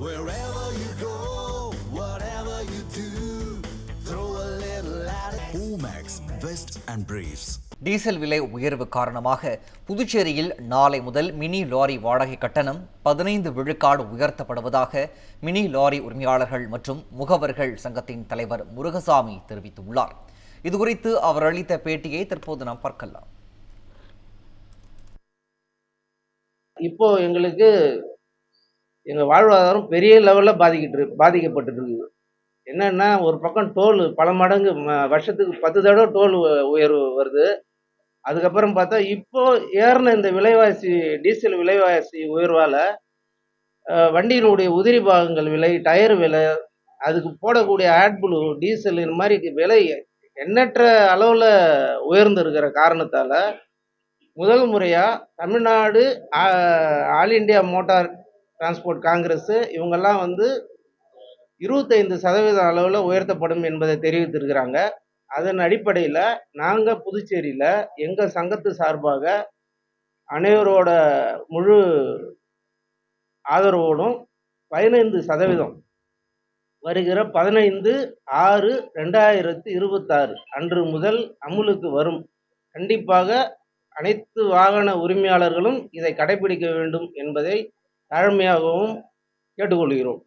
Wherever you go, whatever you do, throw a little at it. Omax, Vest and Briefs. Diesel விலை உயர்வு காரணமாக புதுச்சேரியில் நாளை முதல் மினி லாரி வாடகை கட்டணம் 15 விழுக்காடு உயர்த்தப்படுவதாக மினி லாரி உரிமையாளர்கள் மற்றும் முகவர்கள் சங்கத்தின் தலைவர் முருகசாமி தெரிவித்துள்ளார். இதுகுறித்து அவர் அளித்த பேட்டியை தற்போது நாம் பார்க்கலாம். இப்போ எங்களுக்கு எங்க வாழ்வாதாரம் பெரிய லெவல்ல பாதிக்கப்பட்டு இருக்குது. என்னன்னா, ஒரு பக்கம் டோல் பல மடங்கு வருஷத்துக்கு 10 தடவை டோல் உயர்வு வருது. அதுக்கப்புறம் பார்த்தா இப்போ ஏறின இந்த விலைவாசி டீசல் விலைவாசி உயர்வால வண்டியினுடைய உதிரி பாகங்கள் விலை, டயர் விலை, அதுக்கு போடக்கூடிய ஆட்புளு, டீசல் இந்த மாதிரி விலை எண்ணற்ற அளவுல உயர்ந்து இருக்கிற காரணத்தால முதல் முறையா Tamil Nadu all India motor transport Congress இவங்கெல்லாம் 25% அளவில் உயர்த்தப்படும் என்பதை தெரிவித்திருக்கிறாங்க. அதன் அடிப்படையில் நாங்கள் புதுச்சேரியில் எங்கள் சங்கத்து சார்பாக அனைவரோட முழு ஆதரவோடும் 15% வருகிற 15/6/2026 அன்று முதல் அமுலுக்கு வரும். கண்டிப்பாக அனைத்து வாகன உரிமையாளர்களும் இதை கடைபிடிக்க வேண்டும் என்பதை தாழ்மையாகவும் கேட்டுக்கொள்கிறோம்.